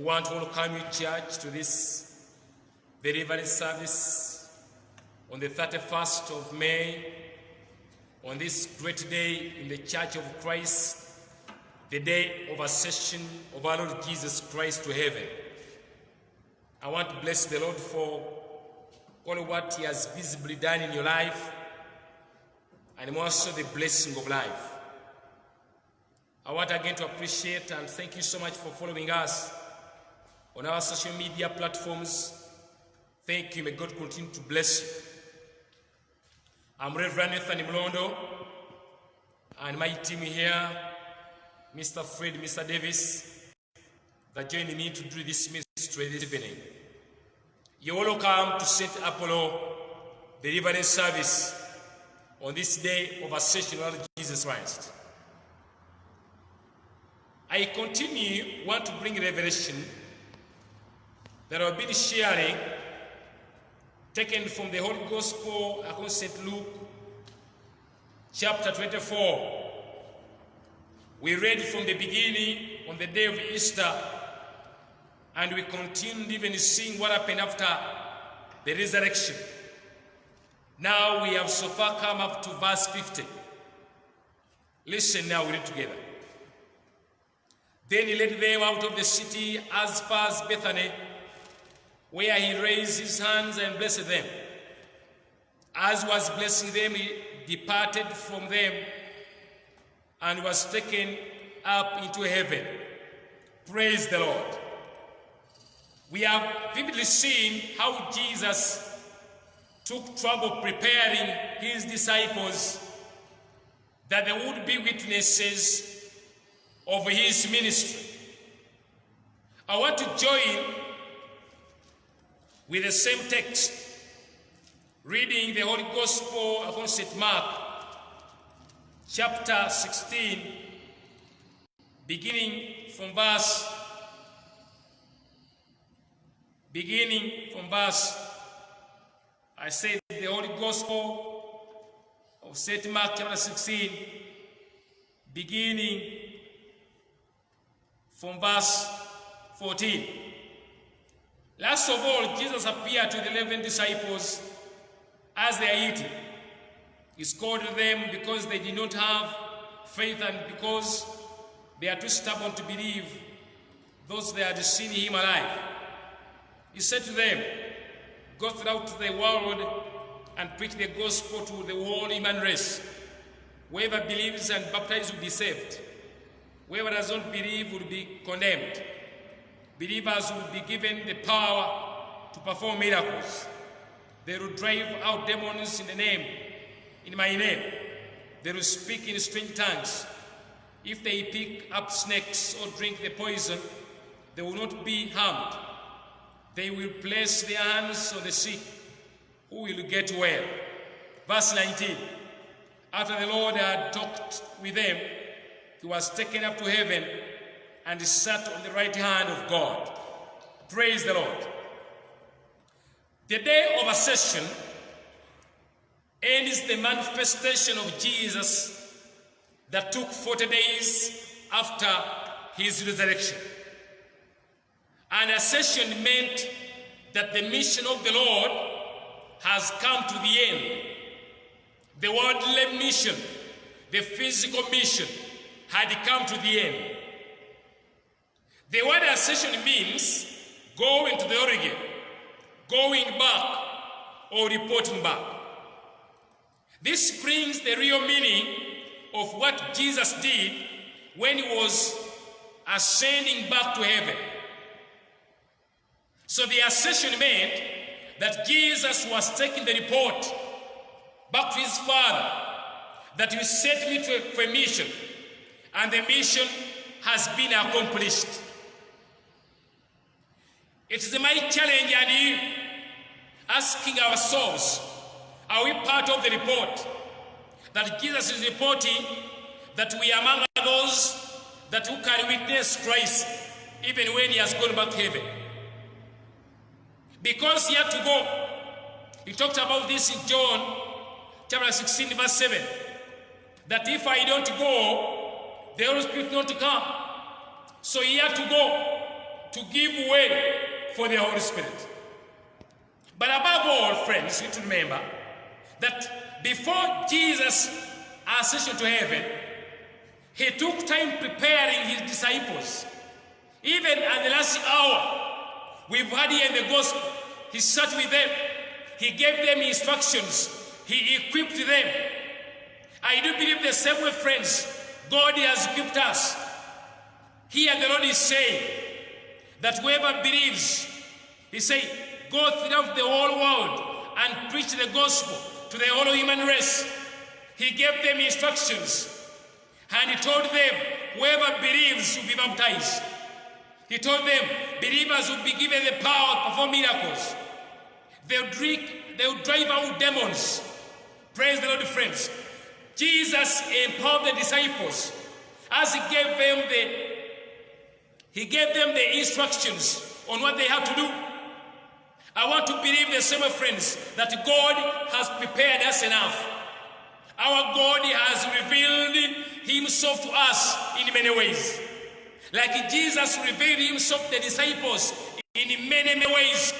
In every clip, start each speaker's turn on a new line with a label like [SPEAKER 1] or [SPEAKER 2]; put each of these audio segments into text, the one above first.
[SPEAKER 1] Welcome you, church, to this deliverance service on the 31st of May, on this great day in the Church of Christ, the day of ascension of our Lord Jesus Christ to heaven. I want to bless the Lord for all what He has visibly done in your life, and also the blessing of life. I want again to appreciate and thank you so much for following us on our social media platforms. Thank you. May God continue to bless you. I'm Reverend Nathan Mlondo, and my team here, Mr. Fred, Mr. Davis, that joined me to do this ministry this evening. You're welcome to St. Apollo Deliverance Service on this day of ascension of Jesus Christ. I want to bring revelation that I've been sharing, taken from the Holy Gospel according to St. Luke, chapter 24. We read from the beginning on the day of Easter, and we continued even seeing what happened after the resurrection. Now we have so far come up to verse 50. Listen now, we read together. Then he led them out of the city as far as Bethany, where he raised his hands and blessed them. As was blessing them, he departed from them and was taken up into heaven. Praise the Lord. We have vividly seen how Jesus took trouble preparing his disciples that they would be witnesses of his ministry. I want to join with the same text, reading the Holy Gospel according to St. Mark, chapter 16, beginning from verse, I say the Holy Gospel of St. Mark, chapter 16, beginning from verse 14. Last of all, Jesus appeared to the 11 disciples as they are eating. He scolded them because they did not have faith and because they are too stubborn to believe those they had seen him alive. He said to them, "Go throughout the world and preach the gospel to the whole human race. Whoever believes and baptized will be saved. Whoever does not believe will be condemned. Believers will be given the power to perform miracles. They will drive out demons in my name. They will speak in strange tongues. If they pick up snakes or drink the poison, they will not be harmed. They will place their hands on the sick, who will get well. Verse 19. After the Lord had talked with them, he was taken up to heaven and sat on the right hand of God. Praise the Lord. The day of Ascension ends the manifestation of Jesus that took 40 days after his resurrection. And Ascension meant that the mission of the Lord has come to the end. The worldly mission, the physical mission, had come to the end. The word ascension means going to the origin, going back, or reporting back. This brings the real meaning of what Jesus did when he was ascending back to heaven. So the ascension meant that Jesus was taking the report back to his Father, that you sent me for a mission, and the mission has been accomplished. It is my challenge and you asking ourselves, are we part of the report that Jesus is reporting, that we are among those that who can witness Christ even when he has gone back to heaven? Because he had to go. He talked about this in John chapter 16 verse 7, that if I don't go, the Holy Spirit not to come. So he had to go to give way for the Holy Spirit. But above all, friends, you need to remember that before Jesus ascension to heaven, he took time preparing his disciples. Even at the last hour, we've heard here in the gospel, he sat with them, he gave them instructions, he equipped them. I do believe the same way, friends, God has equipped us. Here the Lord is saying that whoever believes, he said, go throughout the whole world and preach the gospel to the whole human race. He gave them instructions, and he told them, whoever believes will be baptized. He told them, believers will be given the power to perform miracles. They'll drive out demons. Praise the Lord, friends. Jesus empowered the disciples as he gave them the instructions on what they have to do. I want to believe the same, friends, that God has prepared us enough. Our God has revealed himself to us in many ways. Like Jesus revealed himself to the disciples in many, many ways,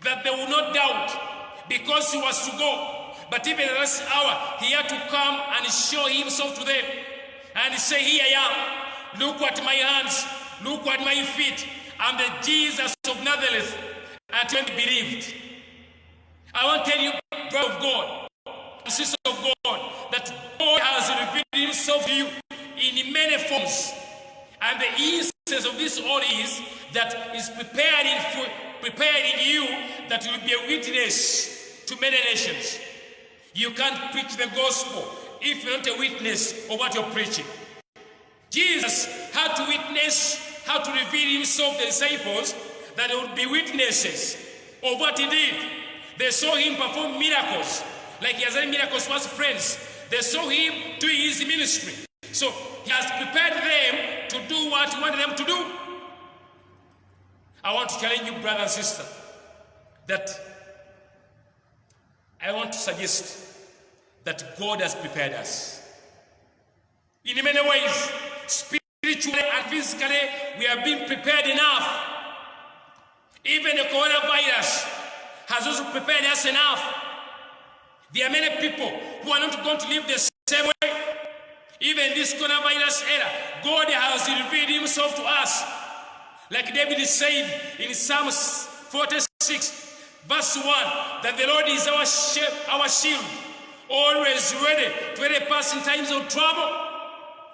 [SPEAKER 1] that they will not doubt because he was to go. But even at this hour, he had to come and show himself to them and say, here I am. Look at my hands. Look at my feet. I'm the Jesus of Nazareth. And when they believed. I want to tell you, brother of God, sister of God, that God has revealed himself to you in many forms. And the essence of this all is that is preparing you that you will be a witness to many nations. You can't preach the gospel if you're not a witness of what you're preaching. Jesus had to witness, how to reveal himself to the disciples, that they would be witnesses of what he did. They saw him perform miracles, like he has done miracles for his friends. They saw him doing his ministry. So he has prepared them to do what he wanted them to do. I want to challenge you, brother and sister, that I want to suggest that God has prepared us. In many ways, spiritually and physically, we have been prepared enough. Even the coronavirus has also prepared us enough. There are many people who are not going to live the same way. Even this coronavirus era, God has revealed himself to us. Like David said in Psalm 46, Verse 1, that the Lord is our shield, always ready to help us in times of trouble.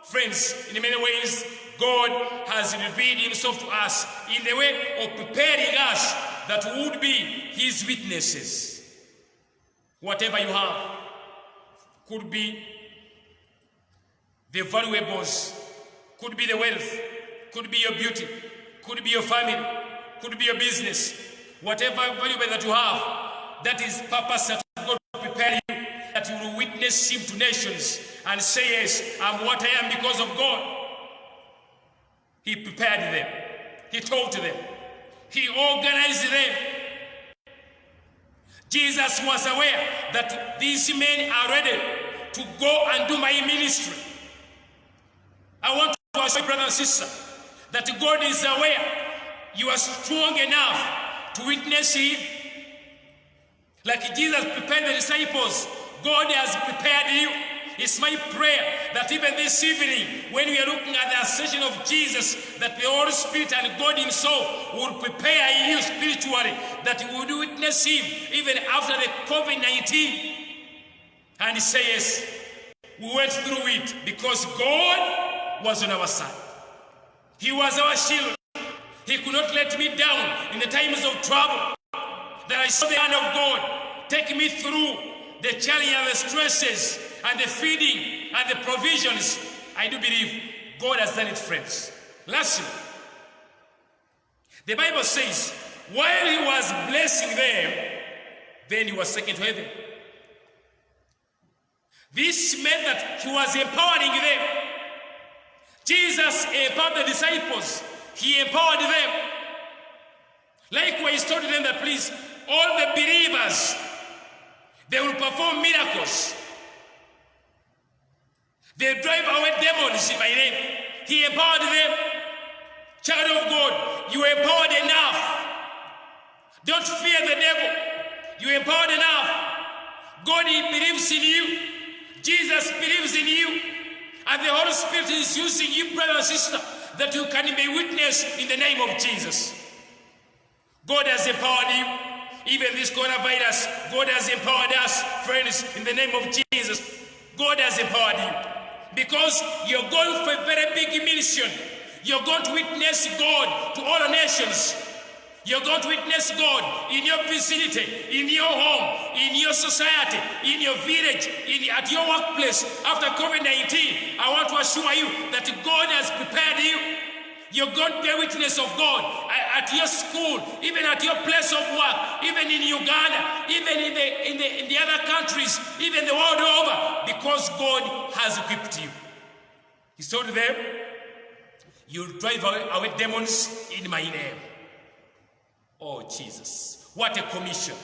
[SPEAKER 1] Friends, in many ways, God has revealed himself to us in the way of preparing us that would be his witnesses. Whatever you have could be the valuables, could be the wealth, could be your beauty, could be your family, could be your business. Whatever valuable that you have, that is purpose that God prepared you, that you will witness him to nations and say, yes, I'm what I am because of God. He prepared them. He taught them. He organized them. Jesus was aware that these men are ready to go and do my ministry. I want to assure you, brother and sister, that God is aware you are strong enough to witness him. Like Jesus prepared the disciples, God has prepared you. It's my prayer that even this evening, when we are looking at the ascension of Jesus, that the Holy Spirit and God himself will prepare you spiritually, that you will witness him even after the COVID-19. And say, yes, we went through it because God was on our side. He was our shield. He could not let me down in the times of trouble. That I saw the hand of God take me through the challenge and the stresses and the feeding and the provisions. I do believe God has done it, friends. Lastly, the Bible says, while he was blessing them, then he was taken to heaven. This meant that he was empowering them. Jesus empowered the disciples. He empowered them. Likewise, he told them that, please, all the believers, they will perform miracles. They drive away demons in my name. He empowered them. Child of God, you are empowered enough. Don't fear the devil. You are empowered enough. God, he believes in you. Jesus believes in you. And the Holy Spirit is using you, brother and sister, that you can be witness in the name of Jesus. God has empowered you. Even this coronavirus, God has empowered us, friends, in the name of Jesus. God has empowered you. Because you're going for a very big mission. You're going to witness God to all nations. You're going to witness God in your vicinity, in your home, in your society, in your village, at your workplace. After COVID-19, I want to assure you that God has prepared you. You're going to be a witness of God at your school, even at your place of work, even in Uganda, even in the other countries, even the world over, because God has equipped you. He told them, you'll drive away demons in my name. Oh, Jesus, what a commission.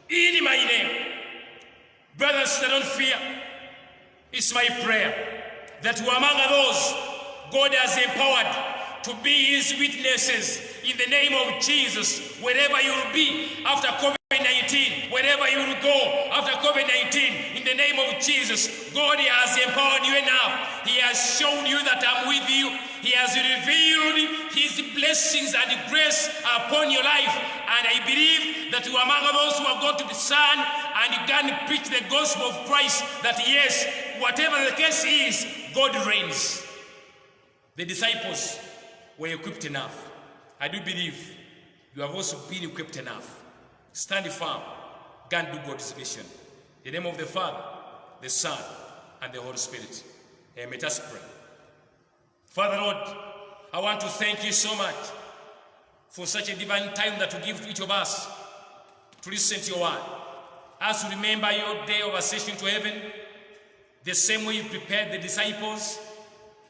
[SPEAKER 1] In my name. Brothers, don't fear. It's my prayer that we're among those God has empowered to be his witnesses in the name of Jesus, wherever you will be after COVID-19, wherever you will go after COVID-19, in the name of Jesus. God has empowered you enough. He has shown you that I'm with you. He has revealed his blessings and grace upon your life. And I believe that you are among those who are going to be son and you can preach the gospel of Christ, that yes, whatever the case is, God reigns. The disciples were equipped enough. I do believe you have also been equipped enough. Stand firm. Go and do God's mission. In the name of the Father, the Son, and the Holy Spirit. Let us pray. Father Lord, I want to thank you so much for such a divine time that you give to each of us to listen to your word. As we remember your day of ascension to heaven, the same way you prepared the disciples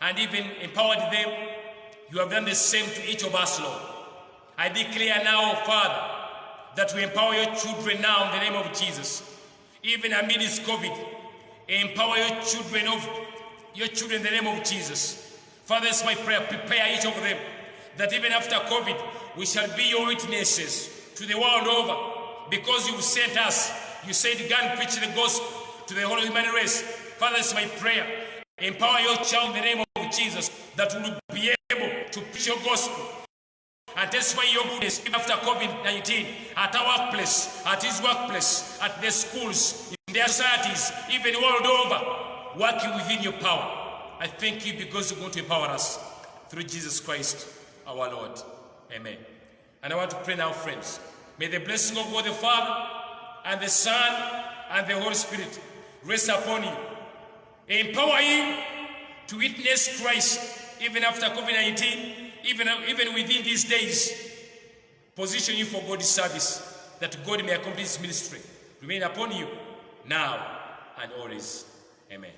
[SPEAKER 1] and even empowered them, you have done the same to each of us, Lord. I declare now, Father, that we empower your children now in the name of Jesus. Even amidst COVID, empower your children in the name of Jesus. Father, it's my prayer, prepare each of them, that even after COVID, we shall be your witnesses to the world over, because you've sent us. You said, go and preach the gospel to the whole human race. Father, it's my prayer, empower your child in the name of Jesus, that we will be able to preach your gospel and testify your goodness even after COVID-19, at our workplace, at his workplace, at the schools, in their societies, even world over, working within your power. I thank you because you're going to empower us through Jesus Christ, our Lord. Amen. And I want to pray now, friends. May the blessing of God the Father and the Son and the Holy Spirit rest upon you. Empower you to witness Christ even after COVID-19, even within these days. Position you for God's service, that God may accomplish His ministry. Remain upon you now and always. Amen.